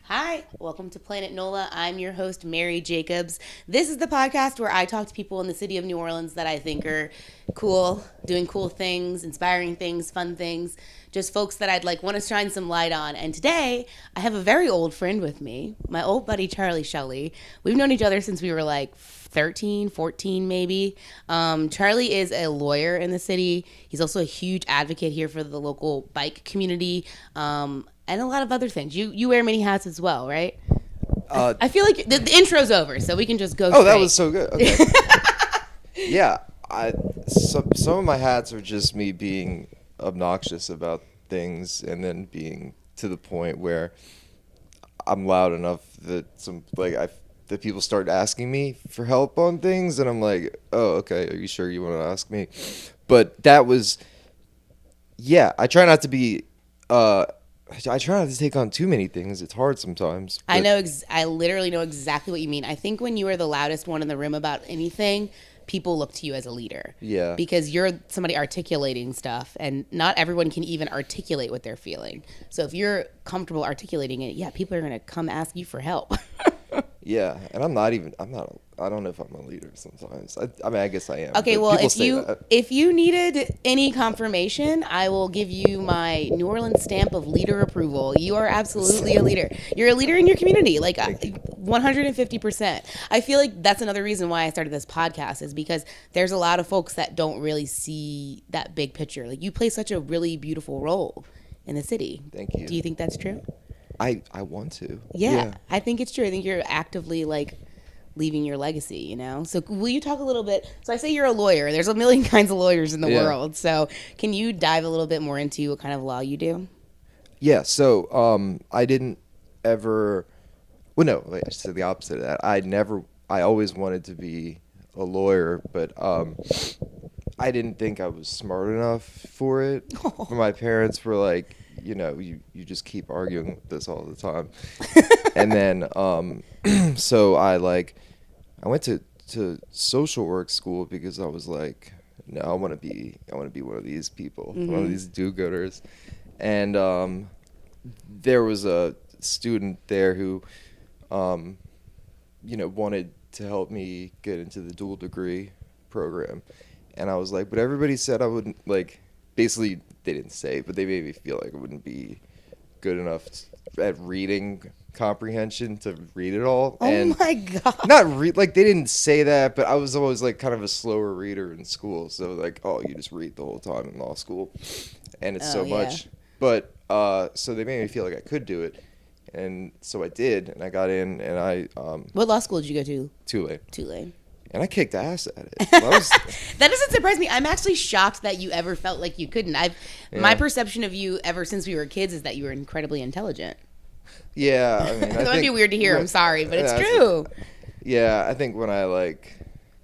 Hi, welcome to Planet NOLA. I'm your host, Mary Jacobs. This is the podcast where I talk to people in the city of New Orleans that I think are cool, doing cool things, inspiring things, fun things, just folks that I'd want to shine some light on. And today, I have a very old friend with me, my old buddy, Schully. We've known each other since we were 13, 14 maybe. Charlie is a lawyer in the city. He's also a huge advocate here for the local bike community. And a lot of other things. You wear many hats as well, right? I feel like the intro's over, so we can just go straight. That was so good. Okay. Yeah, some of my hats are just me being obnoxious about things, and then being to the point where I'm loud enough that that people start asking me for help on things, and I'm like, oh, okay, are you sure you want to ask me? But that was, yeah. I try not to be. I try not to take on too many things. It's hard sometimes. I know. I literally know exactly what you mean. I think when you are the loudest one in the room about anything, people look to you as a leader. Yeah. Because you're somebody articulating stuff, and not everyone can even articulate what they're feeling. So if you're comfortable articulating it, yeah, people are going to come ask you for help. Yeah, and I don't know if I'm a leader sometimes. I guess I am. Okay, well, if you needed any confirmation, I will give you my New Orleans stamp of leader approval. You are absolutely a leader. You're a leader in your community, 150%. I feel like that's another reason why I started this podcast, is because there's a lot of folks that don't really see that big picture. You play such a really beautiful role in the city. Thank you. Do you think that's true? I want to. Yeah, I think it's true. I think you're actively leaving your legacy, So will you talk a little bit? So I say you're a lawyer. There's a million kinds of lawyers in the world. So can you dive a little bit more into what kind of law you do? Yeah. So I didn't ever. Well, no. I should say the opposite of that. I always wanted to be a lawyer, but I didn't think I was smart enough for it. Oh. My parents were like, you just keep arguing with this all the time. And then so I went to social work school because I was like, no, I want to be one of these people, mm-hmm. one of these do-gooders. And there was a student there who wanted to help me get into the dual degree program. And I was like, but everybody said I wouldn't, basically they didn't say, but they made me feel like I wouldn't be good enough at reading comprehension to read it all. Oh my God. They didn't say that, but I was always kind of a slower reader in school. So you just read the whole time in law school, and it's much. But so they made me feel like I could do it, and so I did, and I got in, and I. What law school did you go to? Tulane. And I kicked ass at it. That doesn't surprise me. I'm actually shocked that you ever felt like you couldn't. My perception of you ever since we were kids is that you were incredibly intelligent. Yeah, I mean, it might be weird to hear. I'm sorry, but it's true. I think when I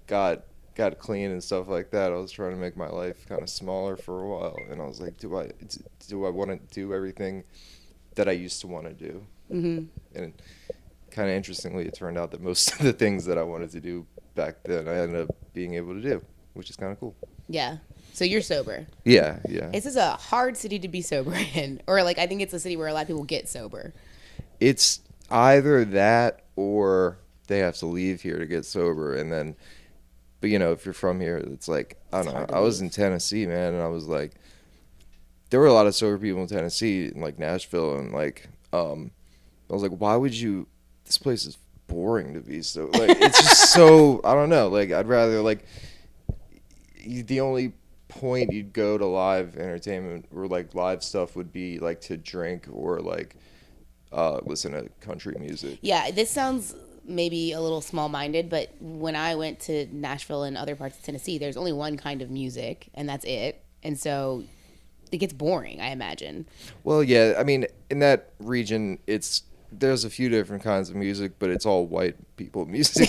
got clean and stuff like that, I was trying to make my life kind of smaller for a while, and I was like, do I want to do everything that I used to want to do? Mm-hmm. And kind of interestingly, it turned out that most of the things that I wanted to do back then, I ended up being able to do, which is kind of cool. Yeah. So you're sober. Yeah. This is a hard city to be sober in, or I think it's a city where a lot of people get sober. It's either that or they have to leave here to get sober, and then, but if you're from here, it's I don't know. I was in Tennessee, man, and I was there were a lot of sober people in Tennessee, in Nashville, and I was like, why would you? This place is boring to be so it's just so I don't know. I'd rather the only point you'd go to live entertainment or live stuff would be to drink or listen to country music. Yeah, this sounds maybe a little small-minded, but when I went to Nashville and other parts of Tennessee, there's only one kind of music, and that's it. And so it gets boring, I imagine. Well, yeah, I mean, in that region, there's a few different kinds of music, but it's all white people music.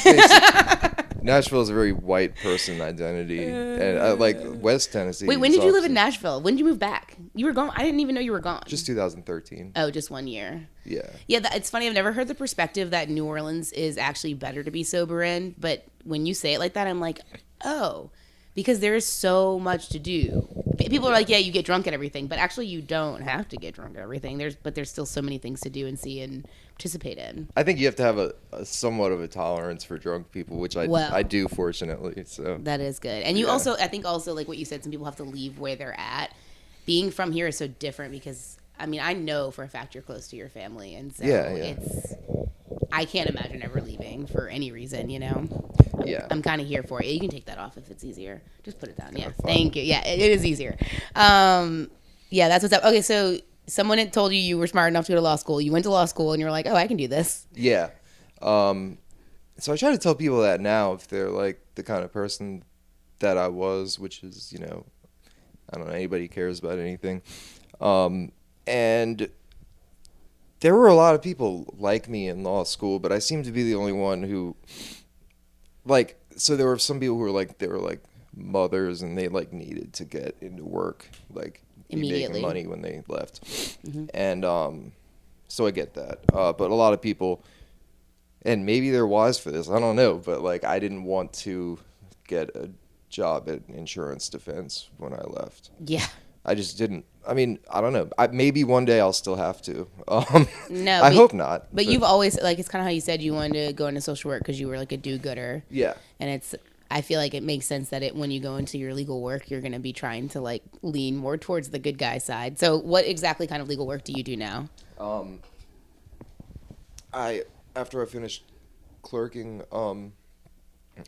Nashville is a very white person identity, and I like West Tennessee. Wait, when did you live in Nashville? When did you move back? You were gone. I didn't even know you were gone. Just 2013. Oh, just 1 year. Yeah. Yeah, it's funny. I've never heard the perspective that New Orleans is actually better to be sober in, but when you say it like that, I'm like, oh, because there is so much to do. people are like, yeah, you get drunk at everything, but actually you don't have to get drunk at everything. There's still so many things to do and see and participate in. I think you have to have a somewhat of a tolerance for drunk people, which I do, fortunately. So that is good. And you also, I think also, like what you said, some people have to leave where they're at. Being from here is so different because, I mean, I know for a fact you're close to your family, and so I can't imagine ever leaving for any reason, you know? I'm kind of here for it. You can take that off if it's easier. Just put it down. Yeah. Thank you. Yeah, it is easier. Yeah, that's what's up. Okay, so someone had told you were smart enough to go to law school. You went to law school and you were like, oh, I can do this. Yeah. So I try to tell people that now if they're like the kind of person that I was, which is, you know, I don't know, anybody cares about anything. And there were a lot of people like me in law school, but I seemed to be the only one who, like, so there were some people who were like, they were like mothers and they like needed to get into work, like be making money when they left. Mm-hmm. And so I get that. But a lot of people, and maybe they're wise for this, I don't know, but like I didn't want to get a job at insurance defense when I left. Yeah. I just didn't. I mean, I don't know. Maybe one day I'll still have to. No, I hope not. But you've always, like, it's kind of how you said you wanted to go into social work because you were like a do-gooder. Yeah. And I feel like it makes sense that when you go into your legal work, you're going to be trying to like lean more towards the good guy side. So what exactly kind of legal work do you do now? After I finished clerking,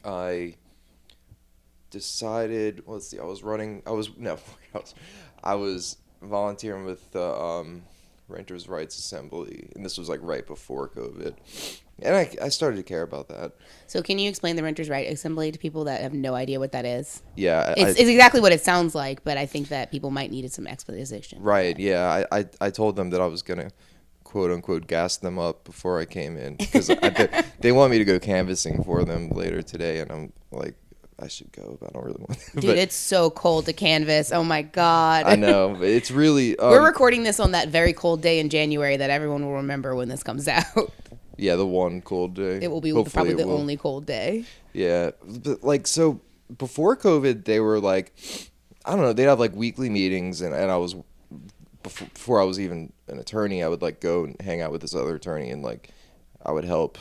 I decided, let's see, I was volunteering with the Renters' Rights Assembly, and this was like right before COVID, and I started to care about that. So can you explain the Renters' Rights Assembly to people that have no idea what that is? Yeah. It's exactly what it sounds like, but I think that people might need some explanation. Right, yeah. I told them that I was going to quote-unquote gas them up before I came in, because they want me to go canvassing for them later today, and I'm like, I should go, but I don't really want to. Dude, it's so cold to canvas. Oh, my God. I know. But it's really... We're recording this on that very cold day in January that everyone will remember when this comes out. Yeah, the one cold day. It will be probably the only cold day. Yeah. But, like, so before COVID, they were like... I don't know. They'd have, like, weekly meetings, and I was... Before I was even an attorney, I would, like, go and hang out with this other attorney, and, like, I would help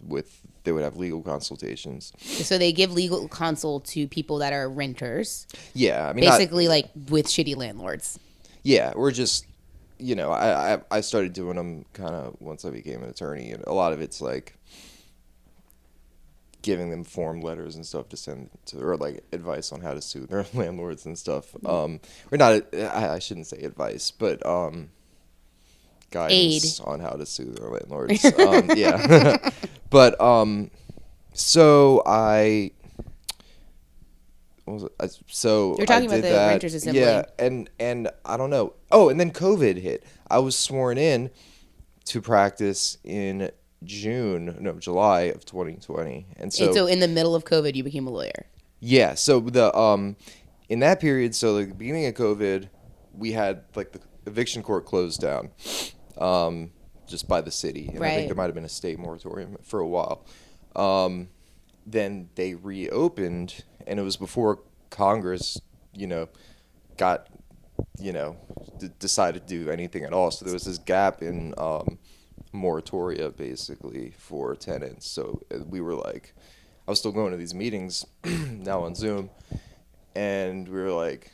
with... They would have legal consultations. So they give legal consult to people that are renters. Yeah, I mean, basically like with shitty landlords. Yeah, we're just, you know, I started doing them kind of once I became an attorney, and a lot of it's like giving them form letters and stuff to send to, or like advice on how to sue their landlords and stuff. Or not, I shouldn't say advice, but guidance on how to sue their landlords. Yeah. But so I what was it? So you're talking I did about the that. Renters Assembly. Yeah, and I don't know. Oh, and then COVID hit. I was sworn in to practice in July of 2020, and so in the middle of COVID, you became a lawyer. Yeah. So the in that period, so like the beginning of COVID, we had like the eviction court closed down. Just by the city. And right. I think there might have been a state moratorium for a while. Then they reopened, and it was before Congress, you know, got, you know, decided to do anything at all. So there was this gap in moratoria, basically, for tenants. So we were like, I was still going to these meetings, now on Zoom, and we were like,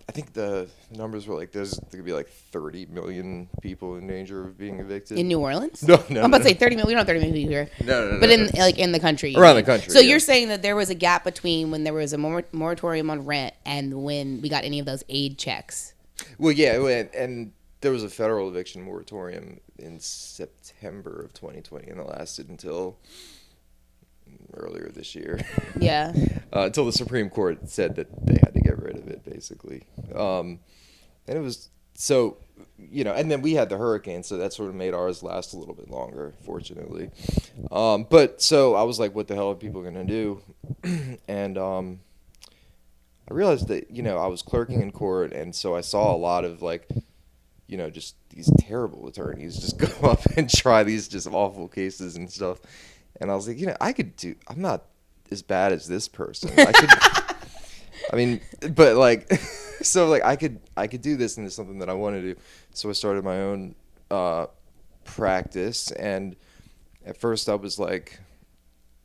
I think the numbers were like there could be like 30 million people in danger of being evicted. In New Orleans? No. I'm about to say 30 million. We don't have 30 million people here. No. But in the country. Around the country. So you're saying that there was a gap between when there was a moratorium on rent and when we got any of those aid checks. Well, yeah, and there was a federal eviction moratorium in September of 2020, and it lasted until earlier this year. Yeah. Until the Supreme Court said that they had to get rid of it, basically. And it was so, you know, and then we had the hurricane, so that sort of made ours last a little bit longer, fortunately. But so I was like, what the hell are people going to do? And I realized that, you know, I was clerking in court, and so I saw a lot of like, you know, just these terrible attorneys just go up and try these just awful cases and stuff. And I was like, you know, I'm not as bad as this person. I mean, but like, So like I could do this, and it's something that I want to do. So I started my own practice, and at first I was like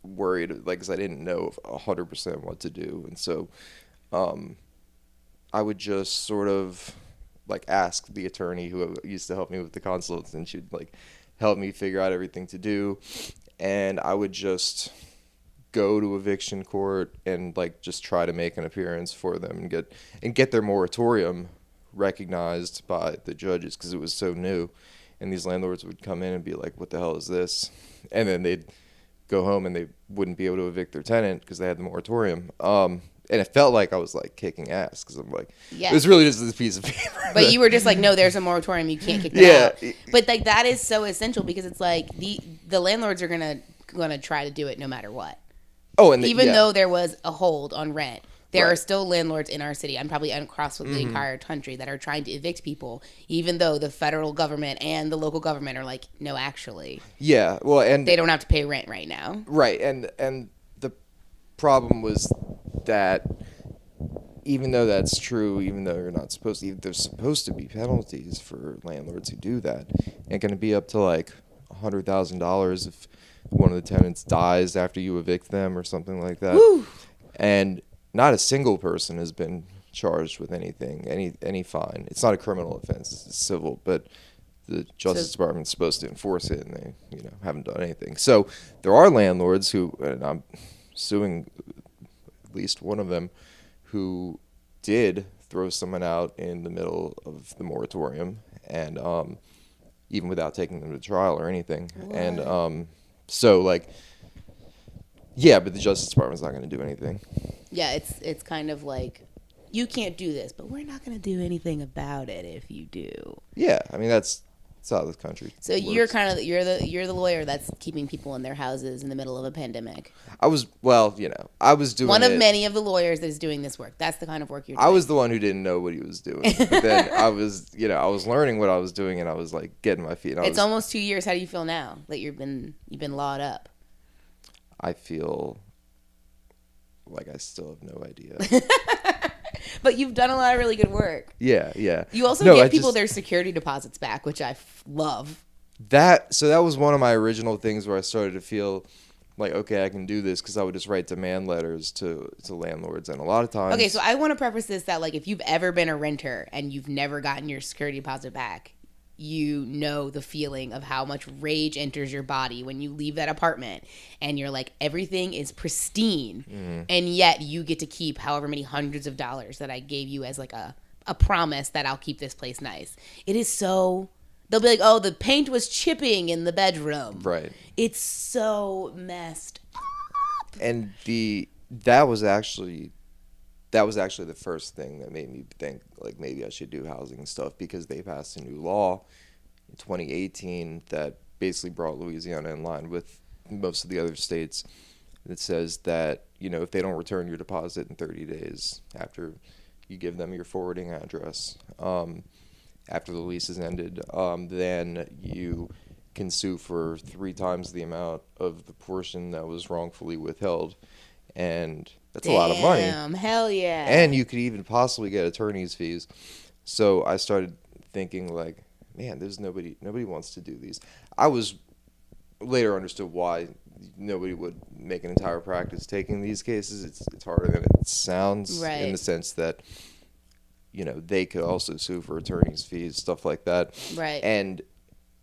worried, like, because I didn't know 100% what to do, and so I would just sort of like ask the attorney who used to help me with the consults, and she'd like help me figure out everything to do, and I would just go to eviction court and like just try to make an appearance for them and get their moratorium recognized by the judges, because it was so new, and these landlords would come in and be like, what the hell is this? And then they'd go home and they wouldn't be able to evict their tenant because they had the moratorium. And it felt like I was like kicking ass, because I'm like, it was really just this piece of paper. But you were just like, no, there's a moratorium, you can't kick that out. But like that is so essential, because it's like the landlords are gonna try to do it no matter what. Oh, and even though there was a hold on rent, there are still landlords in our city, and probably across the entire country, that are trying to evict people, even though the federal government and the local government are like, no, actually. Yeah, well, and they don't have to pay rent right now. Right, and the problem was that even though that's true, even though you're not supposed to, there's supposed to be penalties for landlords who do that. And going to be up to like $100,000 if one of the tenants dies after you evict them or something like that. Woo! And not a single person has been charged with anything, any fine. It's not a criminal offense; it's civil. But the Justice Department's supposed to enforce it, and they, haven't done anything. So there are landlords who, and I'm suing at least one of them, who did throw someone out in the middle of the moratorium, and even without taking them to trial or anything. What? And so like, yeah, but the Justice Department's not going to do anything. Yeah, it's kind of like, you can't do this, but we're not going to do anything about it if you do. Yeah, I mean that's how this country. So works. You're kind of you're the lawyer that's keeping people in their houses in the middle of a pandemic. I was doing one of many of the lawyers that is doing this work. That's the kind of work you're doing. I was the one who didn't know what he was doing. But then I was learning what I was doing, and I was like getting my feet. It's almost 2 years. How do you feel now that you've been lawed up? I feel like I still have no idea. But you've done a lot of really good work. Yeah, yeah. You also give people their security deposits back, which I love. That was one of my original things where I started to feel like, okay, I can do this, because I would just write demand letters to landlords, and a lot of times. Okay, so I want to preface this that like if you've ever been a renter and you've never gotten your security deposit back, you know the feeling of how much rage enters your body when you leave that apartment and you're like, everything is pristine, and yet you get to keep however many hundreds of dollars that I gave you as like a promise that I'll keep this place nice. It is so, they'll be like, oh, the paint was chipping in the bedroom. Right. It's so messed up. And that was actually the first thing that made me think like maybe I should do housing stuff, because they passed a new law in 2018 that basically brought Louisiana in line with most of the other states, that says that, if they don't return your deposit in 30 days after you give them your forwarding address, after the lease is ended, then you can sue for 3 times the amount of the portion that was wrongfully withheld. And that's a lot of money. Damn, hell yeah. And you could even possibly get attorney's fees. So I started thinking like, man, there's nobody wants to do these. I was later understood why nobody would make an entire practice taking these cases. It's harder than it sounds, right, in the sense that, they could also sue for attorney's fees, stuff like that. Right. And,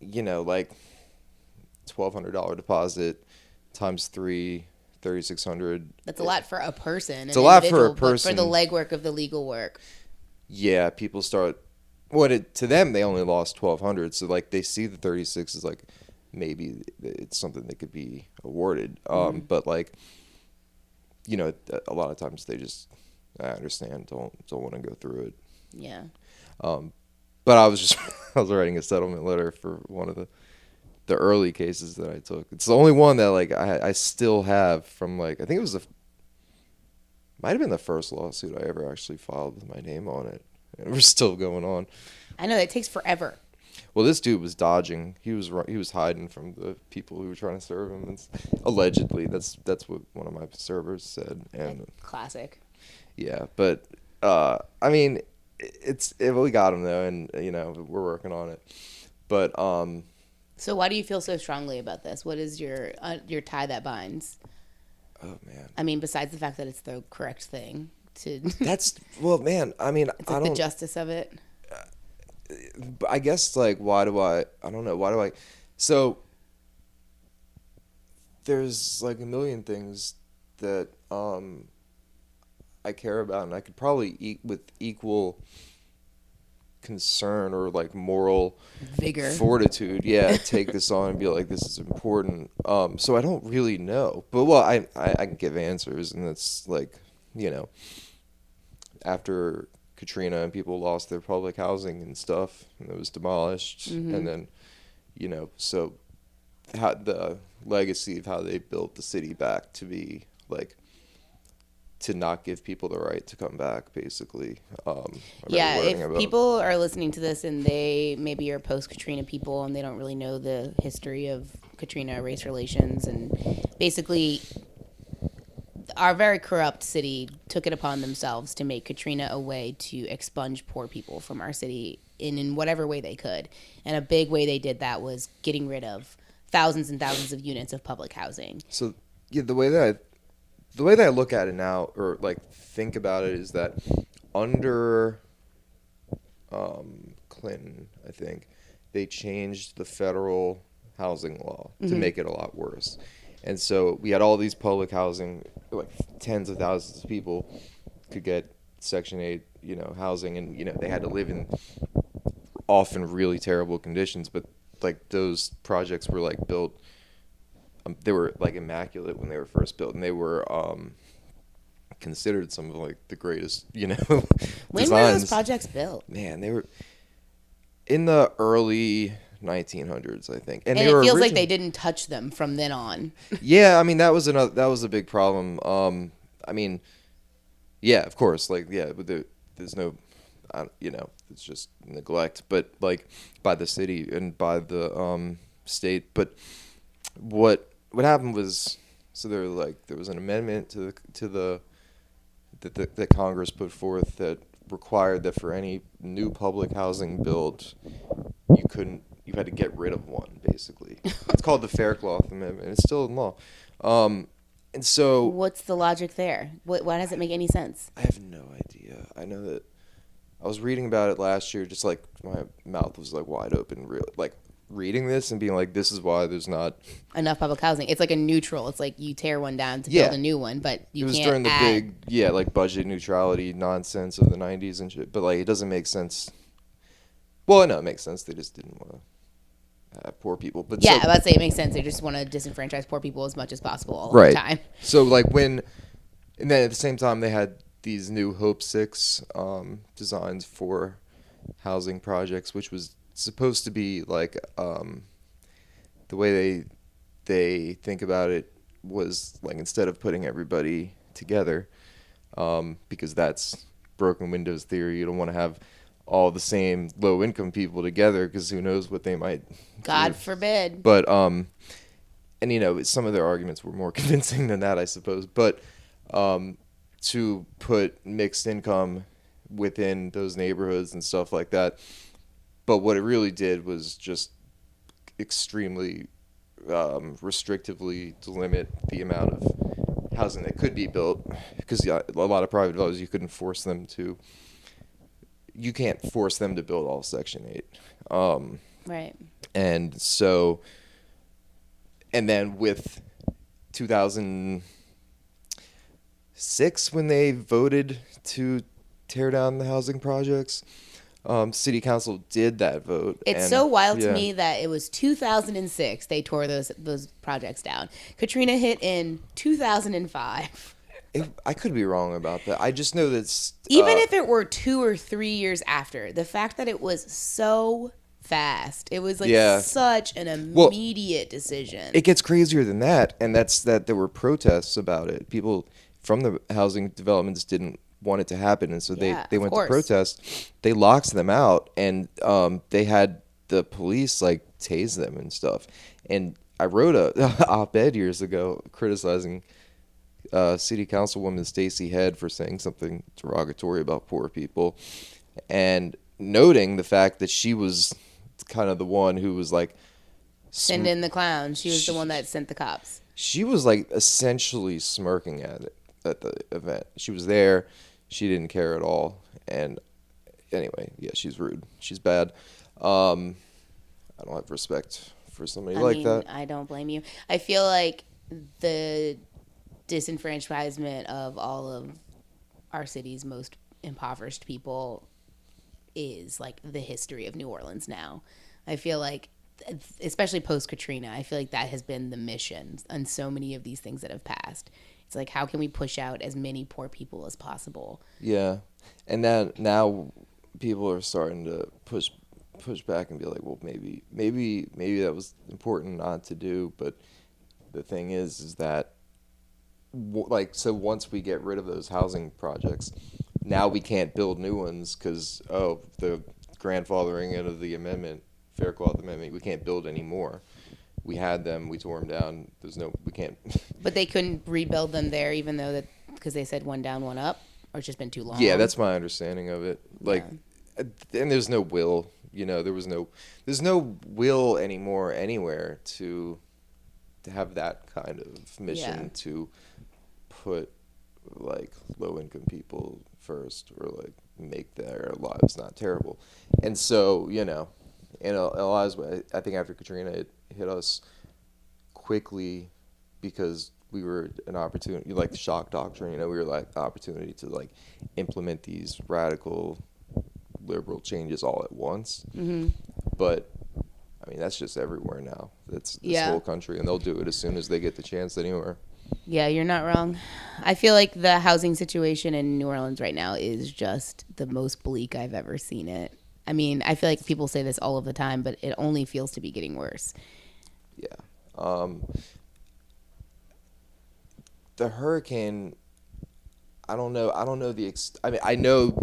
like $1,200 deposit times 3, 3,600. That's a lot for a person. It's a lot for a person. For the legwork of the legal work. Yeah, people start. To them, they only lost 1,200. So like they see the 36 as like maybe it's something that could be awarded. But like, a lot of times they just, I understand, don't want to go through it. Yeah. But I was writing a settlement letter for one of the early cases that I took. It's the only one that like I still have from like, I think it was might have been the first lawsuit I ever actually filed with my name on it, and we're still going on. I know it takes forever. Well, this dude was dodging. He was hiding from the people who were trying to serve him. Allegedly, that's what one of my servers said. And classic. Yeah, but I mean, we got him though, and we're working on it. But So why do you feel so strongly about this? What is your tie that binds? oh man, I mean, besides the fact that it's the correct thing to. man. I mean, It's like the justice of it. I guess like why do I don't know, why do I so there's like a million things that I care about, and I could probably eat with equal concern or like moral Vigor. fortitude, take this on and be like, this is important. So I don't really know, but well, I can give answers, and that's like, after Katrina and people lost their public housing and stuff, and it was demolished, and then, so how the legacy of how they built the city back to be like, to not give people the right to come back, basically. If people are listening to this and they maybe are post-Katrina people and they don't really know the history of Katrina race relations, and basically our very corrupt city took it upon themselves to make Katrina a way to expunge poor people from our city in whatever way they could. And a big way they did that was getting rid of thousands and thousands of units of public housing. So, the way that I look at it now, or like think about it, is that under Clinton, I think, they changed the federal housing law to make it a lot worse. And so we had all these public housing, like tens of thousands of people could get Section 8, housing, and, they had to live in often really terrible conditions, but like those projects were like built, they were like immaculate when they were first built, and they were considered some of like the greatest, When designs. were those projects built? Man, they were in the early 1900s, I think, and it feels like they didn't touch them from then on. Yeah, I mean that was a big problem. I mean, yeah, of course, like but there's no, it's just neglect, but like by the city and by the state. But what happened was, so there was an amendment to the that Congress put forth that required that for any new public housing built, you had to get rid of one, basically. It's called the Faircloth Amendment. It's still in law. And so, what's the logic there? Why does it make any sense? I have no idea. I know that I was reading about it last year, just like my mouth was like wide open, like reading this and being like, this is why there's not enough public housing. It's like a neutral. It's like you tear one down to build a new one, but you can't. It was during the big, like budget neutrality nonsense of the 90s and shit. But like, it doesn't make sense. Well, I know it makes sense. They just didn't want to have poor people. But I was about to say it makes sense. They just want to disenfranchise poor people as much as possible all the time. So like and then at the same time they had these new Hope 6 designs for housing projects, which was supposed to be like the way they think about it was like, instead of putting everybody together, because that's broken windows theory. You don't want to have all the same low income people together, because who knows what they might God forbid. But and some of their arguments were more convincing than that, I suppose. But to put mixed income within those neighborhoods and stuff like that. But what it really did was just extremely restrictively to limit the amount of housing that could be built, because a lot of private developers, you can't force them to build all Section 8. Right. And so, and then with 2006, when they voted to tear down the housing projects, city council did that vote. It's so wild to me that it was 2006 they tore those projects down. Katrina hit in 2005. I could be wrong about that. I just know that even if it were 2 or 3 years after, the fact that it was so fast, it was like such an immediate decision. It gets crazier than that, and that's that there were protests about it. People from the housing developments didn't want it to happen, and so they went to protest. They locked them out, and they had the police like tase them and stuff. And I wrote a op-ed years ago criticizing City Councilwoman Stacey Head for saying something derogatory about poor people, and noting the fact that she was kind of the one who was like Send in the clown. She was the one that sent the cops. She was like essentially smirking at it at the event. She was there. She didn't care at all. And anyway, yeah, she's rude. She's bad. I don't have respect for somebody like that. I don't blame you. I feel like the disenfranchisement of all of our city's most impoverished people is like the history of New Orleans now. I feel like, especially post-Katrina, I feel like that has been the mission on so many of these things that have passed. It's like, how can we push out as many poor people as possible? Yeah. And now people are starting to push back and be like, well, maybe that was important not to do. But the thing is that, like, so once we get rid of those housing projects, now we can't build new ones because, the grandfathering in of the amendment, Fair Cloth Amendment, we can't build anymore. We had them, we tore them down. We can't. But they couldn't rebuild them there, even though because they said one down, one up, or it's just been too long. Yeah, that's my understanding of it. Like, and there's no will. There's no will anymore anywhere to have that kind of mission to put like low income people first, or like make their lives not terrible. And so, in a lot of ways, I think after Katrina, it hit us quickly because we were an opportunity, like the shock doctrine, we were like the opportunity to like implement these radical liberal changes all at once. Mm-hmm. But I mean, that's just everywhere now. That's this whole country, and they'll do it as soon as they get the chance anywhere. Yeah, you're not wrong. I feel like the housing situation in New Orleans right now is just the most bleak I've ever seen it. I mean, I feel like people say this all of the time, but it only feels to be getting worse. Yeah. The hurricane, I don't know I mean, I know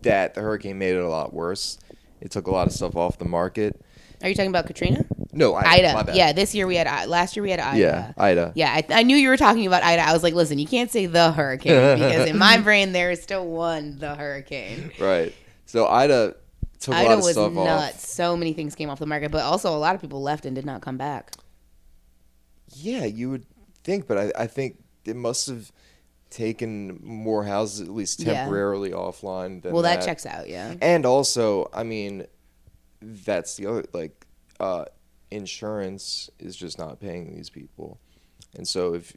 that the hurricane made it a lot worse. It took a lot of stuff off the market. Are you talking about Katrina? No, Ida. My bad. Yeah, last year we had Ida. Yeah, Ida. Yeah, I knew you were talking about Ida. I was like, listen, you can't say the hurricane because in my brain there is still the hurricane. Right. So Ida took a lot of stuff off. Ida was nuts. So many things came off the market, but also a lot of people left and did not come back. Yeah, you would think, but I think it must have taken more houses, at least temporarily, offline than that checks out, yeah. And also, I mean, that's the other, like, insurance is just not paying these people. And so if,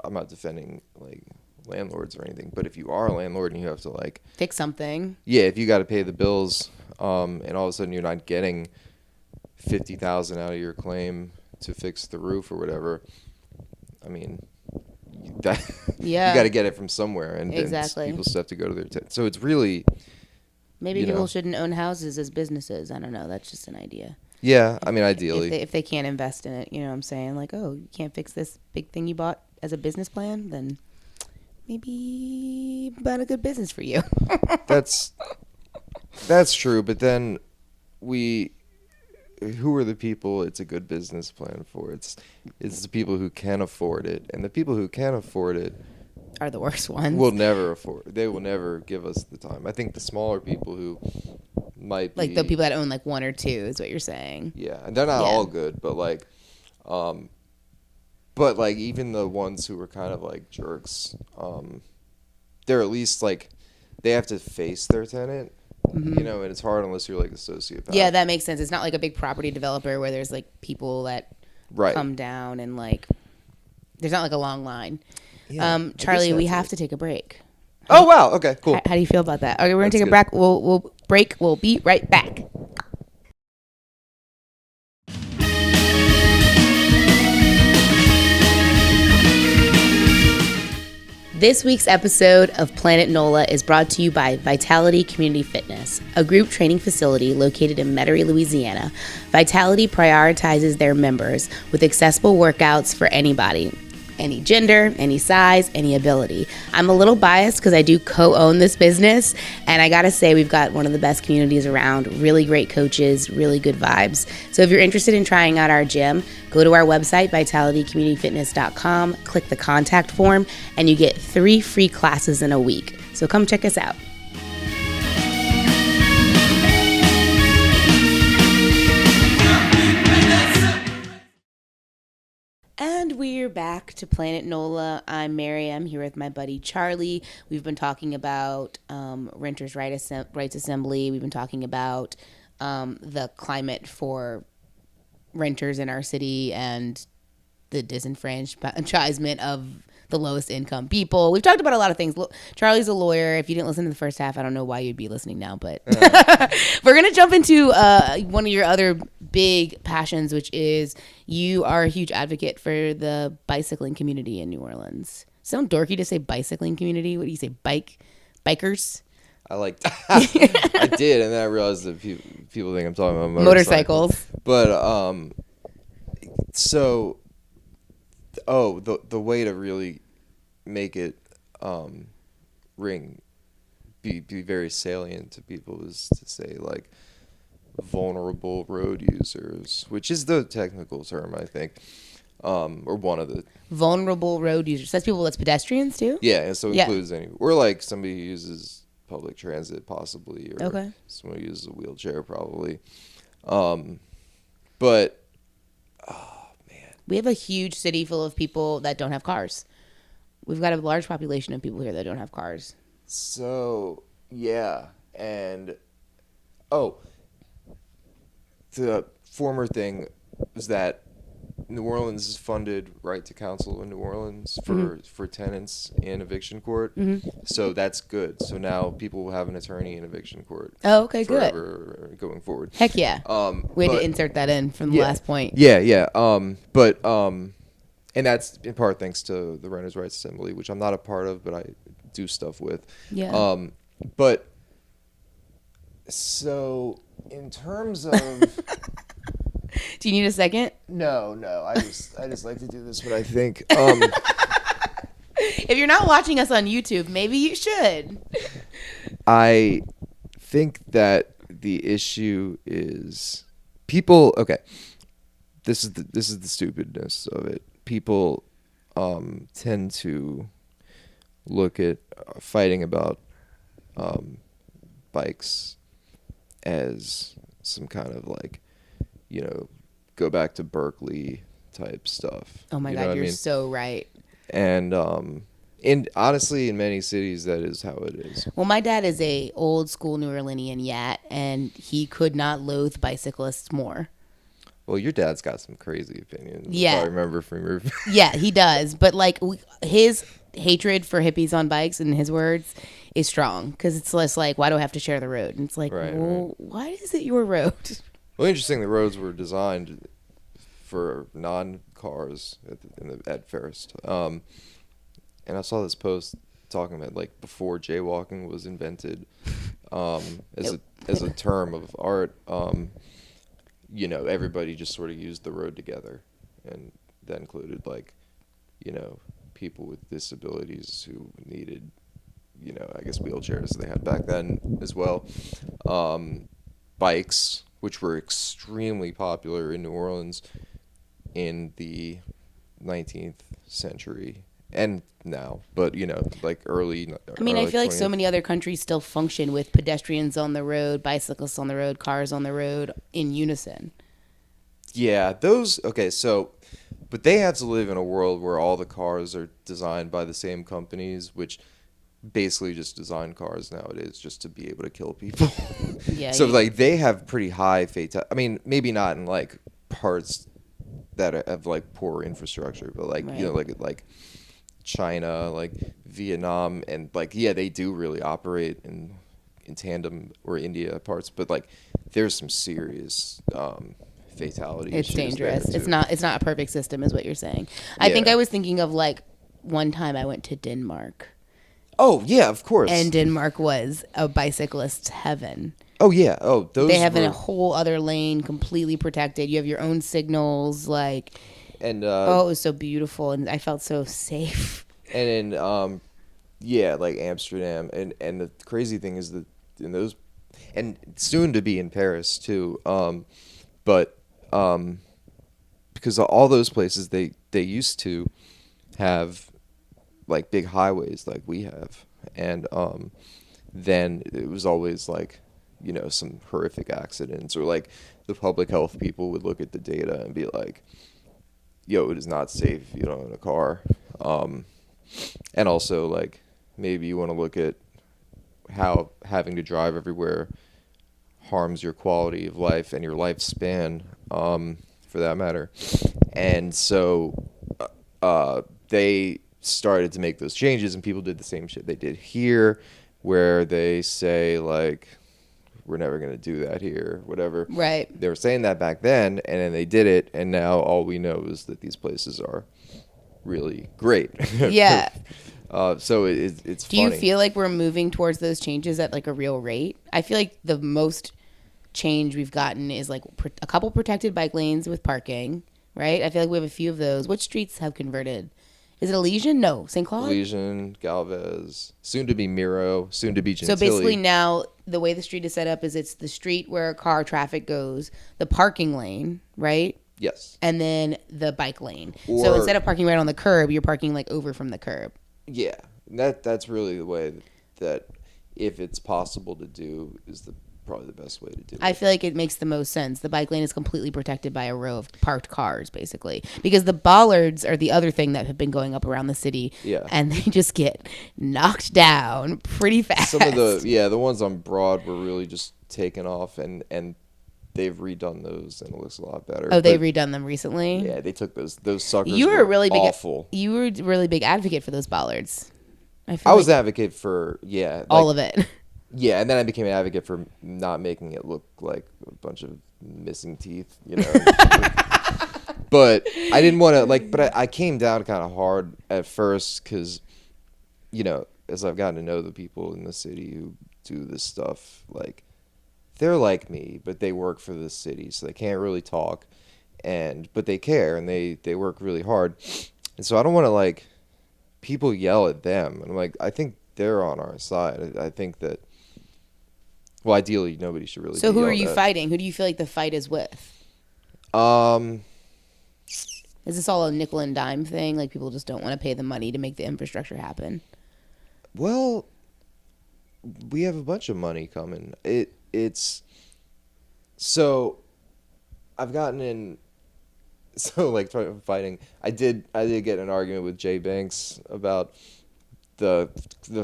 I'm not defending, like, landlords or anything, but if you are a landlord and you have to, like... fix something. Yeah, if you got to pay the bills, and all of a sudden you're not getting $50,000 out of your claim to fix the roof or whatever, I mean... you got to get it from somewhere, and exactly. People still have to go to their so it's really maybe people shouldn't own houses as businesses. I don't know, that's just an idea. Yeah, I mean, ideally if they can't invest in it, you know what I'm saying, like, oh, you can't fix this big thing you bought as a business plan, then maybe not a good business for you. That's true, but then who are the people it's a good business plan for? It's the people who can afford it, and the people who can afford it are the worst ones. They will never give us the time. I think the smaller people who might be, like the people that own like one or two is what you're saying. Yeah, and they're not all good, but like even the ones who are kind of like jerks, they're at least like they have to face their tenant. Mm-hmm. And it's hard unless you're like a sociopath. Yeah, that makes sense. It's not like a big property developer where there's like people that come down and like there's not like a long line. Yeah, Charlie, we have to take a break. Oh wow! Okay, cool. How do you feel about that? Okay, we're gonna take a break. We'll break. We'll be right back. This week's episode of Planet NOLA is brought to you by Vitality Community Fitness, a group training facility located in Metairie, Louisiana. Vitality prioritizes their members with accessible workouts for anybody. Any gender, any size, any ability. I'm a little biased because I do co-own this business, and I gotta say we've got one of the best communities around, really great coaches, really good vibes. So if you're interested in trying out our gym, go to our website, vitalitycommunityfitness.com, click the contact form, and you get 3 free classes in a week. So come check us out. And we're back to Planet NOLA. I'm Mary. I'm here with my buddy Charlie. We've been talking about Renters' Rights Assembly. We've been talking about the climate for renters in our city and the disenfranchisement of the lowest income people. We've talked about a lot of things. Charlie's a lawyer. If you didn't listen to the first half, I don't know why you'd be listening now, but we're going to jump into one of your other big passions, which is you are a huge advocate for the bicycling community in New Orleans. Sound dorky to say bicycling community? What do you say? Bikers? I I did, and then I realized that people think I'm talking about motorcycles. But so the way to really make it be very salient to people is to say like vulnerable road users, which is the technical term, I think, or one of the vulnerable road users. That's people that's pedestrians too. Yeah, and so it includes or like somebody who uses public transit possibly, or someone who uses a wheelchair probably. But oh man, we have a huge city full of people that don't have cars. We've got a large population of people here that don't have cars. So yeah, and the former thing is that New Orleans has funded right to counsel in New Orleans for tenants in eviction court. Mm-hmm. So that's good. So now people will have an attorney in eviction court. Oh, okay, forever good. Going forward. Heck yeah. We had to insert that in from the last point. Yeah. And that's in part thanks to the Renters' Rights Assembly, which I'm not a part of, but I do stuff with. Yeah. But so in terms of do you need a second? No. I just like to do this, but I think if you're not watching us on YouTube, maybe you should. I think that the issue is people. Okay, this is the stupidness of it. People tend to look at fighting about bikes as some kind of like, go back to Berkeley type stuff. Oh my God, you're so right. And honestly, in many cities, that is how it is. Well, my dad is a old school New Orleanian yat, and he could not loathe bicyclists more. Well, your dad's got some crazy opinions. Yeah. I remember from your... Yeah, he does. But like his hatred for hippies on bikes, in his words, is strong. Because it's less like, why do I have to share the road? And it's like, why is it your road? Well, interesting, the roads were designed for non-cars at first. And I saw this post talking about like before jaywalking was invented as a term of art. Everybody just sort of used the road together, and that included like, people with disabilities who needed, I guess wheelchairs they had back then as well. Bikes, which were extremely popular in New Orleans in the 19th century and now, but like early. I feel like so many other countries still function with pedestrians on the road, bicyclists on the road, cars on the road in unison. Yeah, but they have to live in a world where all the cars are designed by the same companies, which basically just design cars nowadays just to be able to kill people. Yeah. So like they have pretty high fatality. I mean, maybe not in like parts that have like poor infrastructure, but like like China, like Vietnam, and like they do really operate in tandem, or India parts, but like there's some serious fatality it's issues. Dangerous. It's not a perfect system is what you're saying. I think I was thinking of like one time I went to Denmark. Oh yeah, of course. And Denmark was a bicyclist's heaven. Oh yeah. They have a whole other lane completely protected. You have your own signals, like. And it was so beautiful, and I felt so safe. And in like Amsterdam, and the crazy thing is that in those, and soon to be in Paris too. But because all those places they used to have like big highways like we have, and then it was always like some horrific accidents, or like the public health people would look at the data and be like, it is not safe if you don't own a car. And also, like, maybe you want to look at how having to drive everywhere harms your quality of life and your lifespan, for that matter. And so they started to make those changes, and people did the same shit they did here, where they say, like, we're never going to do that here, whatever. Right. They were saying that back then, and then they did it, and now all we know is that these places are really great. Yeah. So it's Do funny. you feel like we're moving towards those changes at like a real rate? I feel like the most change we've gotten is like a couple protected bike lanes with parking, right? I feel like we have a few of those. Which streets have converted? Is it Elysian? No. St. Claude? Elysian, Galvez, soon to be Miro, soon to be Gentilly. So basically now the way the street is set up is it's the street where car traffic goes, the parking lane, right? Yes. And then the bike lane. So instead of parking right on the curb, you're parking like over from the curb. Yeah. That's really the way that if it's possible to do is probably the best way to do it. I feel like it makes the most sense. The bike lane is completely protected by a row of parked cars, basically. Because the bollards are the other thing that have been going up around the city. Yeah. And they just get knocked down pretty fast. Some of the ones on Broad were really just taken off, and they've redone those, and it looks a lot better. Oh, they've redone them recently? Yeah, they took those suckers. You were a really big awful. You were a really big advocate for those bollards. I was an advocate for all of it. Yeah, and then I became an advocate for not making it look like a bunch of missing teeth, But I didn't want to, but I came down kind of hard at first because, as I've gotten to know the people in the city who do this stuff, like, they're like me, but they work for the city, so they can't really talk, but they care, and they work really hard. And so I don't want to, people yell at them. And I'm like, I think they're on our side. I think that, well, ideally, nobody should really. So who are you fighting? Who do you feel like the fight is with? Is this all a nickel and dime thing? Like, people just don't want to pay the money to make the infrastructure happen? Well, we have a bunch of money coming. It's so I've gotten in. So fighting. I did get in an argument with Jay Banks about the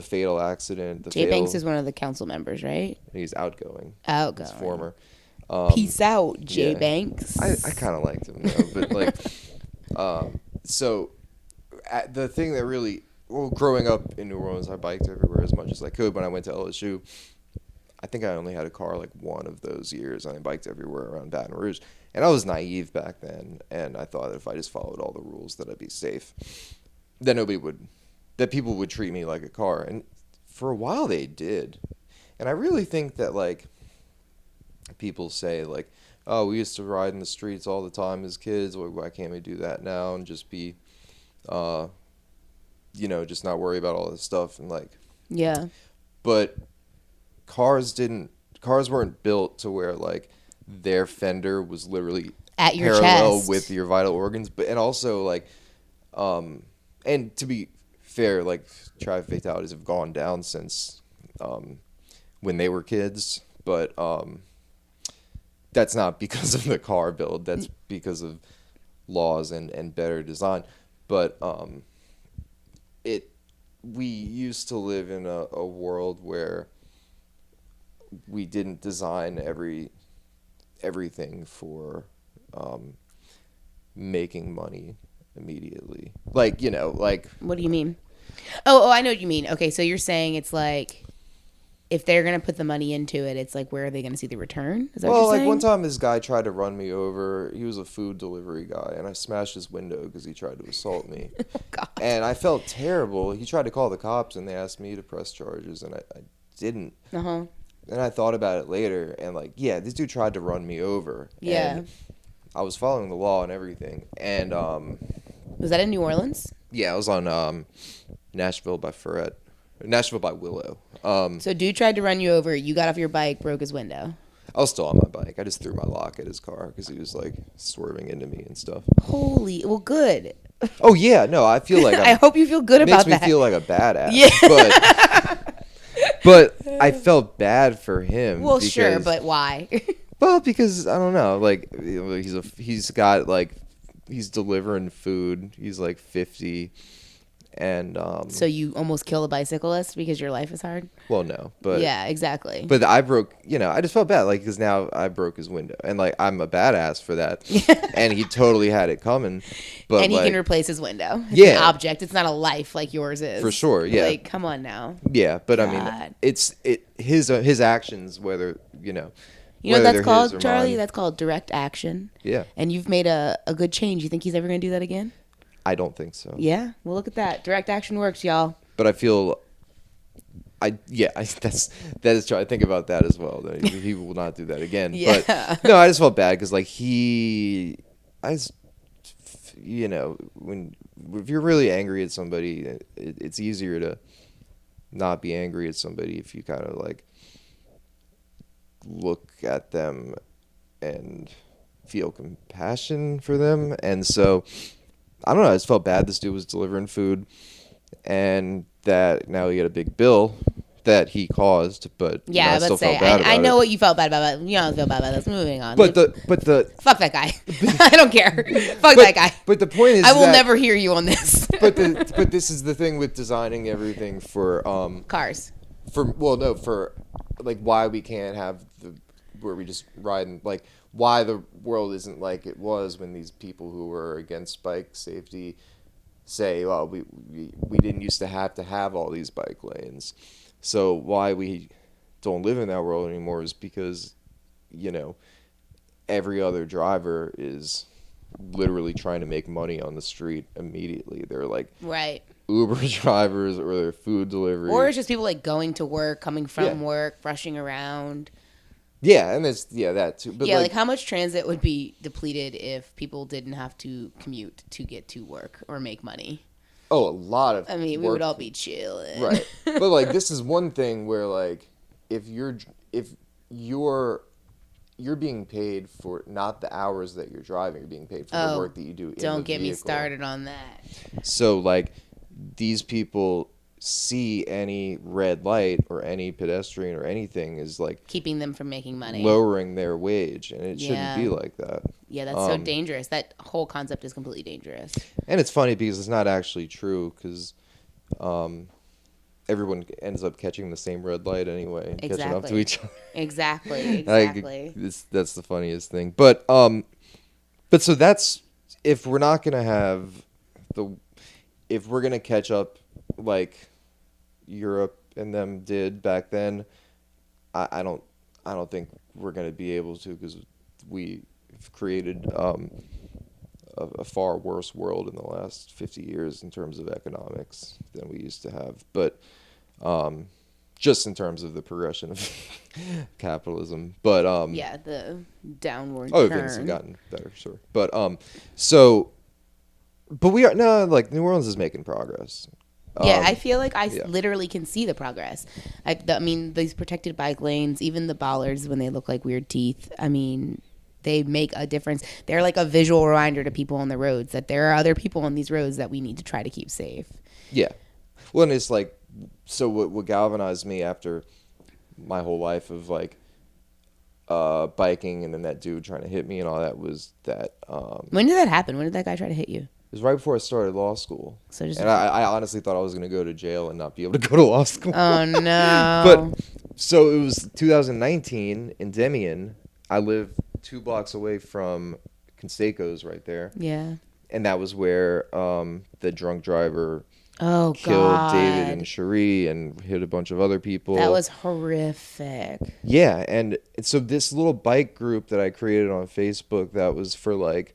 fatal accident. Jay Banks is one of the council members, right? He's outgoing. Outgoing. He's former. Peace out, Jay Banks. I kind of liked him though, but so the thing that really, growing up in New Orleans, I biked everywhere as much as I could. When I went to LSU, I think I only had a car one of those years. I biked everywhere around Baton Rouge. And I was naive back then, and I thought that if I just followed all the rules that I'd be safe. That people would treat me like a car. And for a while they did. And I really think that, people say, oh, we used to ride in the streets all the time as kids. Why can't we do that now and just be, just not worry about all this stuff? And, Yeah. But cars weren't built to where, their fender was literally at your parallel chest with your vital organs, and also and to be fair, traffic fatalities have gone down since when they were kids, but that's not because of the car build. That's because of laws and better design. But we used to live in a world where we didn't design everything for making money immediately. What do you mean? Oh, I know what you mean. Okay, so you're saying it's if they're going to put the money into it, it's where are they going to see the return? Is that what you're saying? One time this guy tried to run me over. He was a food delivery guy, and I smashed his window because he tried to assault me. Oh, God. And I felt terrible. He tried to call the cops, and they asked me to press charges, and I didn't. Uh-huh. And I thought about it later, and this dude tried to run me over. Yeah. And I was following the law and everything. And was that in New Orleans? Yeah, I was on Nashville by Willow. So dude tried to run you over. You got off your bike, broke his window. I was still on my bike. I just threw my lock at his car because he was swerving into me and stuff. Well, good. Oh yeah, no, I feel like I hope you feel good about that. Makes me feel like a badass. Yeah. But I felt bad for him. Well, sure, but why? Well, because I don't know, he's got he's delivering food. He's like 50. And so you almost kill a bicyclist because your life is hard? Well, no, but yeah, exactly. But I broke, I just felt bad, like, because now I broke his window, and like I'm a badass for that, and he totally had it coming. But and he like, can replace his window. It's yeah, an object. It's not a life like yours is. For sure. Yeah. Like, come on now. Yeah, but God. I mean, it's his actions, whether You know what that's called, Charlie? mine. That's called direct action. Yeah. And you've made a good change. You think he's ever going to do that again? I don't think so. Yeah. Well, look at that. Direct action works, y'all. But I feel, that is true. I think about that as well. That he will not do that again. Yeah. But no, I just felt bad because like if you're really angry at somebody, it's easier to not be angry at somebody if you kind of like look at them and feel compassion for them. And so I don't know, I just felt bad. This dude was delivering food, and that now he had a big bill that he caused, but yeah, I still felt bad about I know it. what you felt bad about. You don't feel bad about this. Moving on. But the fuck that guy. I don't care. Fuck that guy. But the point is, I will never hear you on this. but this is the thing with designing everything for cars. For like why we can't have where we just ride and like why the world isn't like it was when these people who were against bike safety say, well, we didn't used to have all these bike lanes. So why we don't live in that world anymore is because, every other driver is literally trying to make money on the street immediately. They're like right. Uber drivers or they're food delivery. Or it's just people like going to work, coming from work, rushing around. Yeah, and that too. But like how much transit would be depleted if people didn't have to commute to get to work or make money? Oh, a lot of. I mean, we would all be chilling, right? But like, this is one thing where like, if you're being paid for not the hours that you're driving, you're being paid for the work that you do. Don't get me started on that. So like, these people see any red light or any pedestrian or anything is like keeping them from making money, lowering their wage, and it shouldn't be like that. Yeah, that's so dangerous. That whole concept is completely dangerous. And it's funny because it's not actually true because everyone ends up catching the same red light anyway and catching up to each other. Exactly. That's the funniest thing. But so that's if we're not gonna have if we're gonna catch up like Europe and them did back then, I don't think we're gonna be able to because we've created a far worse world in the last 50 years in terms of economics than we used to have. But just in terms of the progression of capitalism. But the downward turn. Things have gotten better, sure. But we are like New Orleans is making progress. Yeah, I feel like I literally can see the progress. I mean, these protected bike lanes, even the bollards when they look like weird teeth. I mean, they make a difference. They're like a visual reminder to people on the roads that there are other people on these roads that we need to try to keep safe. Yeah. Well, and it's like, so what galvanized me after my whole life of like biking and then that dude trying to hit me and all that was that. When did that happen? When did that guy try to hit you? It was right before I started law school. So just I honestly thought I was going to go to jail and not be able to go to law school. Oh, no. But so it was 2019 in Demian. I live 2 blocks away from Canseco's right there. Yeah. And that was where the drunk driver killed David and Cherie and hit a bunch of other people. That was horrific. Yeah. And so this little bike group that I created on Facebook that was for like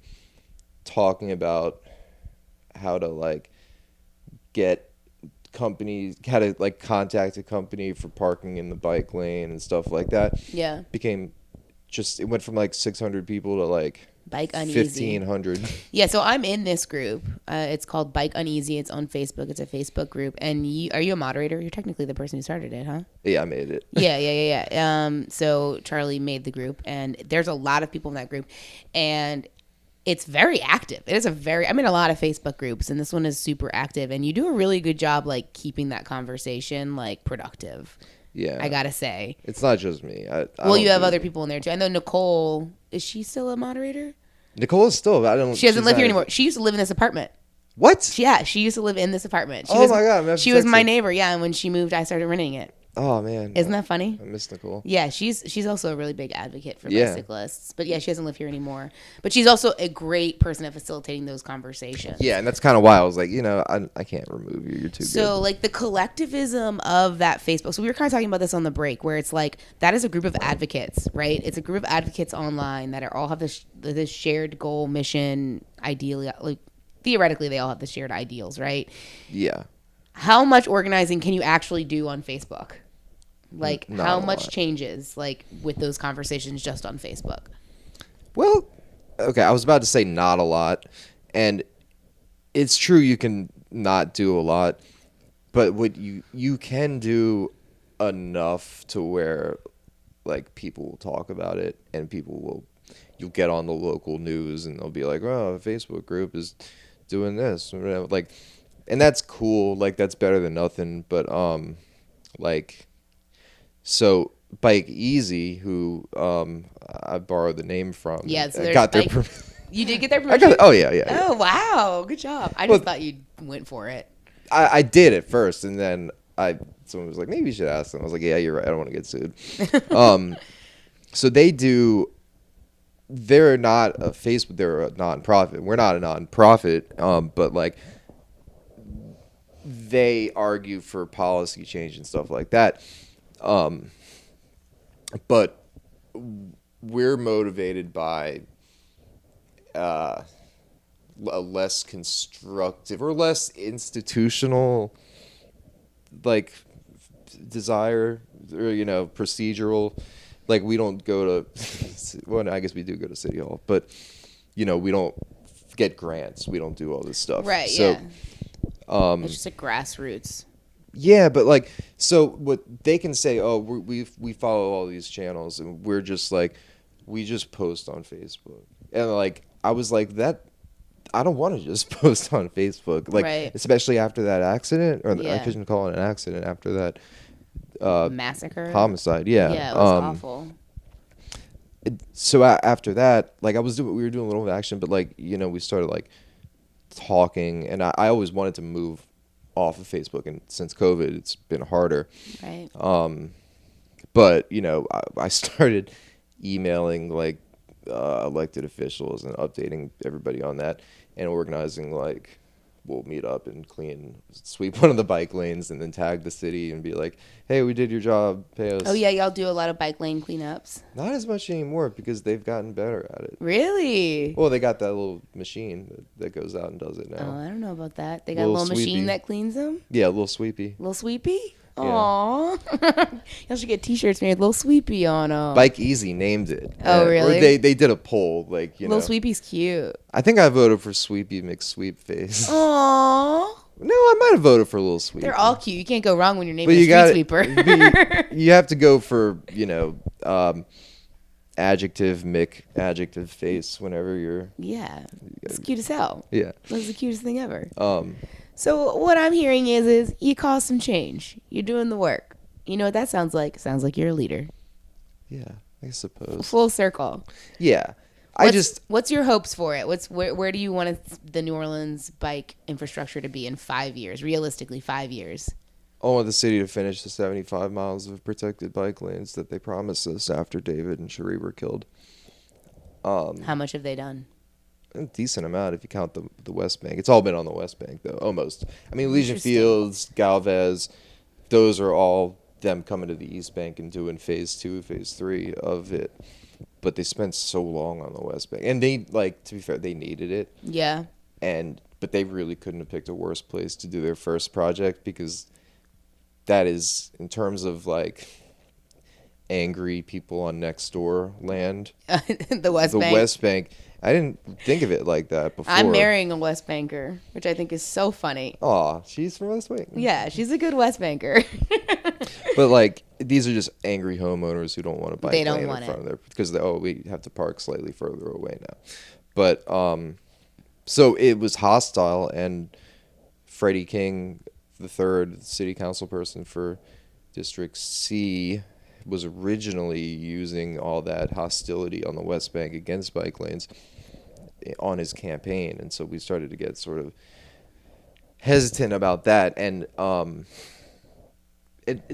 talking about how to like get companies, how to like contact a company for parking in the bike lane and stuff like that. Yeah. It went from like 600 people to like Bike Uneasy. 1,500. Yeah, so I'm in this group. It's called Bike Uneasy. It's on Facebook. It's a Facebook group. And are you a moderator? You're technically the person who started it, huh? Yeah, I made it. Yeah. So Charlie made the group, and there's a lot of people in that group, and it's very active. I'm in a lot of Facebook groups, and this one is super active, and you do a really good job, like, keeping that conversation, like, productive. Yeah. I gotta say. It's not just me. You have other people in there, too. I know Nicole, is she still a moderator? Nicole is still. I don't. She doesn't she's live here not- anymore. She used to live in this apartment. What? Yeah, she used to live in this apartment. Oh my God, I'm gonna have to she was text my her. neighbor. Yeah, and when she moved, I started renting it. Oh man. Isn't that funny? I miss Nicole. Yeah, she's also a really big advocate for Yeah. bicyclists. But yeah, she doesn't live here anymore. But she's also a great person at facilitating those conversations. Yeah, and that's kind of why I was like, I can't remove you. You're too So good. like the collectivism of that Facebook. So we were kind of talking about this on the break, where it's like that is a group of advocates, right? It's a group of advocates online that all have this shared goal, mission, ideally, like theoretically they all have the shared ideals, right? Yeah. How much organizing can you actually do on Facebook? Like Not how a much lot. changes like with those conversations just on Facebook? Well, okay, I was about to say not a lot, and it's true you can not do a lot, but what you can do enough to where like people will talk about it and you'll get on the local news and they'll be like, oh, a Facebook group is doing this, or whatever. Like, and that's cool, like that's better than nothing, but like, so Bike Easy, who I borrowed the name from, Yeah, so I there's got their Bike- You did get their I permission? got. Oh yeah. Oh wow, good job. I just Well- thought you went for it. I did at first, and then someone was like, maybe you should ask them. I was like, yeah, you're right. I don't want to get sued. So they're not a Facebook. They're a nonprofit. We're not a nonprofit. But like, they argue for policy change and stuff like that. But we're motivated by a less constructive or less institutional like desire, or procedural. Like, we don't go to well, I guess we do go to City Hall, but we don't get grants, we don't do all this stuff, Right, so yeah. It's just a grassroots. yeah, but like, so what they can say, oh, we follow all these channels, and we're just like, we just post on Facebook, and like, I was like, that I don't want to just post on Facebook, like, Right. especially after that accident, or I Yeah. couldn't call it an accident after that Massacre. homicide. Yeah, Yeah, it was awful. So after that, like, we were doing a little action, but like, we started like talking, and I always wanted to move off of Facebook, and since COVID, it's been harder. Right. But I started emailing like elected officials and updating everybody on that, and organizing like, we'll meet up and sweep one of the bike lanes, and then tag the city and be like, hey, we did your job, pay us. Oh yeah, y'all do a lot of bike lane cleanups. Not as much anymore, because they've gotten better at it. Really? Well, they got that little machine that goes out and does it Oh, now. I don't know about that. They got a Little little machine sweepy. that cleans them. Yeah, a little sweepy. Little sweepy. Yeah. Aww. Y'all should get T-shirts made with Little Sweepy on them. Bike Easy named it. Oh, really? Or they did a poll, like, Little Sweepy's cute. I think I voted for Sweepy McSweepface. Aww. No, I might have voted for Little Sweepy. They're all cute. You can't go wrong when your name But is you got Street Sweeper. you have to go for adjective face whenever you're. Yeah. It's cute as hell. Yeah. That's the cutest thing ever. Um. So what I'm hearing is you caused some change. You're doing the work. You know what that sounds like? Sounds like you're a leader. Yeah, I suppose. Full circle. Yeah. What's your hopes for it? Where do you want the New Orleans bike infrastructure to be in 5 years? Realistically, 5 years. I want the city to finish the 75 miles of protected bike lanes that they promised us after David and Cherie were killed. How much have they done? A decent amount if you count the West Bank. It's all been on the West Bank, though, almost. I mean, Legion Interesting. Fields, Galvez, those are all them coming to the East Bank and doing phase 2, phase 3 of it. But they spent so long on the West Bank. And they, like, to be fair, they needed it. Yeah. But they really couldn't have picked a worse place to do their first project, because that is, in terms of, like, angry people on next door land. The West The Bank. West Bank. I didn't think of it like that before. I'm marrying a West Banker, which I think is so funny. Aw, she's from West Bank. Yeah, she's a good West Banker. But like, these are just angry homeowners who don't want to bike They don't lane want in front it. of their, because we have to park slightly further away now. But so it was hostile, and Freddie King III, city council person for District C, was originally using all that hostility on the West Bank against bike lanes. on his campaign, and so we started to get sort of hesitant about that. And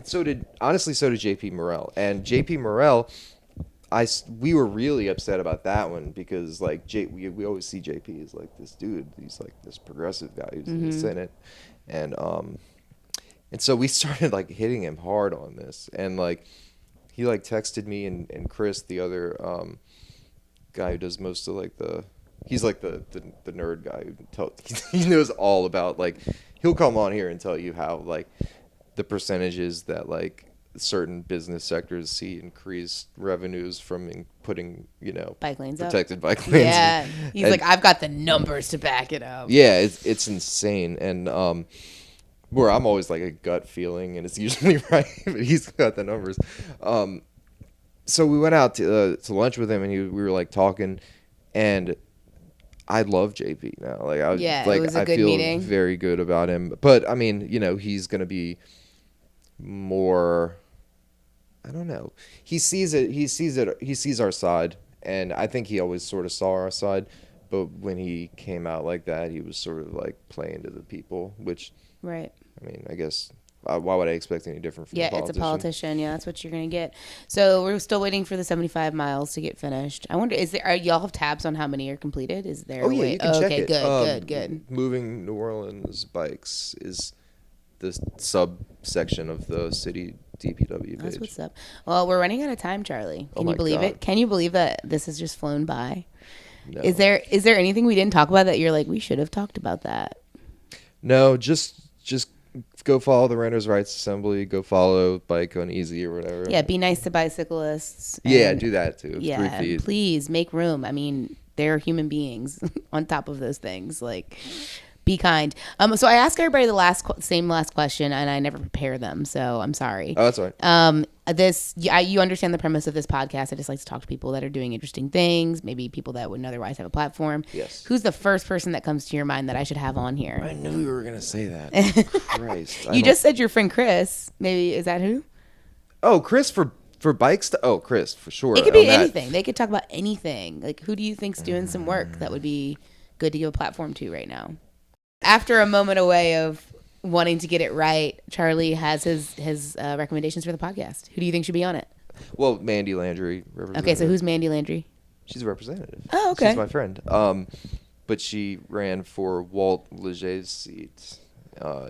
so did JP Morrell. And JP Morrell, we were really upset about that one because like we always see JP as like this dude, he's like this progressive guy who's in the Senate, and so we started like hitting him hard on this, and like he like texted me and Chris, the other guy who does most of like he's like the nerd guy who he knows all about, like he'll come on here and tell you how like the percentages that like certain business sectors see increased revenues from putting, bike lanes protected up. Bike lanes. Yeah, he's like, I've got the numbers to back it up. Yeah, it's insane. And where I'm always like a gut feeling, and it's usually right, but he's got the numbers. So we went out to lunch with him, and we were like talking, and I love JP now. Like it was a good feel meeting. Very good about him. But I mean, he's gonna be more. I don't know. He sees it. He sees our side, and I think he always sort of saw our side. But when he came out like that, he was sort of like playing to the people, which. Right. I mean, I guess. Why would I expect any different from a politician? It's a politician. Yeah, that's what you're going to get. So we're still waiting for the 75 miles to get finished. I wonder, y'all have tabs on how many are completed? Is there? Oh yeah, you can check it. Good. Moving New Orleans bikes is the subsection of the city DPW page. That's what's up. Well, we're running out of time, Charlie. Can you believe God. it? Can you believe that this has just flown by? No. Is there anything we didn't talk about that you're like, we should have talked about that? No, just go follow the Renters' Rights Assembly. Go follow Bike Uneasy or whatever. Yeah, be nice to bicyclists. Yeah, do that too. Yeah, 3 feet. Please make room. I mean, they're human beings on top of those things. Like, be kind. So I ask everybody the same last question, and I never prepare them. So I'm sorry. Oh, that's all right. You understand the premise of this podcast. I just like to talk to people that are doing interesting things, maybe people that wouldn't otherwise have a platform. Yes. Who's the first person that comes to your mind that I should have on here? I knew you were gonna say that. Christ. You just said your friend Chris. Maybe is that who? Oh, Chris for bikes. Chris for sure. It could be anything. They could talk about anything. Like, who do you think's doing some work that would be good to give a platform to right now? After a moment away of wanting to get it right, Charlie has his recommendations for the podcast. Who do you think should be on it? Well, Mandy Landry. Okay, so who's Mandy Landry? She's a representative. Oh, okay. She's my friend. But she ran for Walt Leger's seat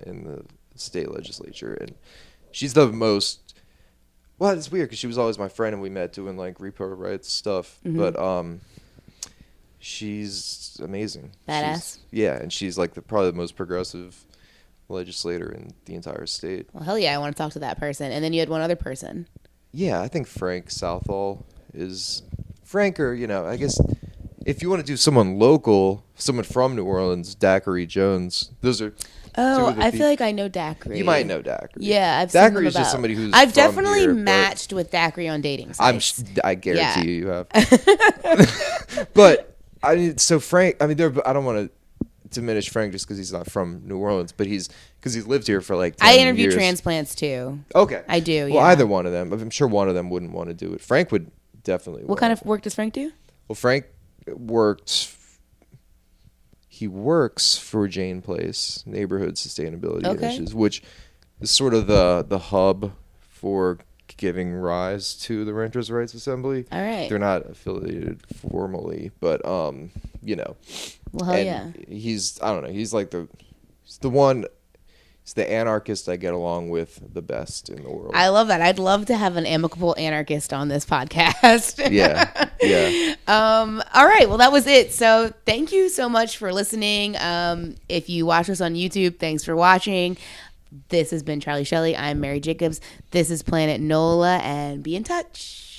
in the state legislature, and she's the most. Well, it's weird because she was always my friend, and we met doing like repo rights stuff. Mm-hmm. But she's amazing. Badass. And she's like probably the most progressive legislator in the entire state. Well, hell yeah, I want to talk to that person. And then you had one other person. Yeah, I think Frank Southall is Franker. I guess if you want to do someone local, someone from New Orleans, Daiquiri Jones. Those are. Oh, I feel like I know Daiquiri. You might know Daiquiri. Yeah, I've Daiquiri seen them is just somebody who's. I've from definitely here, matched with Daiquiri on dating sites. I guarantee you have. But I mean, so Frank. I mean, I don't want to diminish Frank just because he's not from New Orleans, but he's lived here for like 10 I interview years. transplants too. Okay, I do. Well, yeah. either one of them. I'm sure one of them wouldn't want to do it. Frank would definitely. What kind of work does Frank do? Well, Frank works. He works for Jane Place Neighborhood Sustainability Initiatives, which is sort of the hub for giving rise to the Renters' Rights Assembly. All right. They're not affiliated formally, but Well, hell yeah. He's like he's the one. He's the anarchist I get along with the best in the world. I love that. I'd love to have an amicable anarchist on this podcast. Yeah. All right. Well, that was it. So thank you so much for listening. If you watch us on YouTube, thanks for watching. This has been Charlie Shelley. I'm Mary Jacobs. This is Planet NOLA, and be in touch.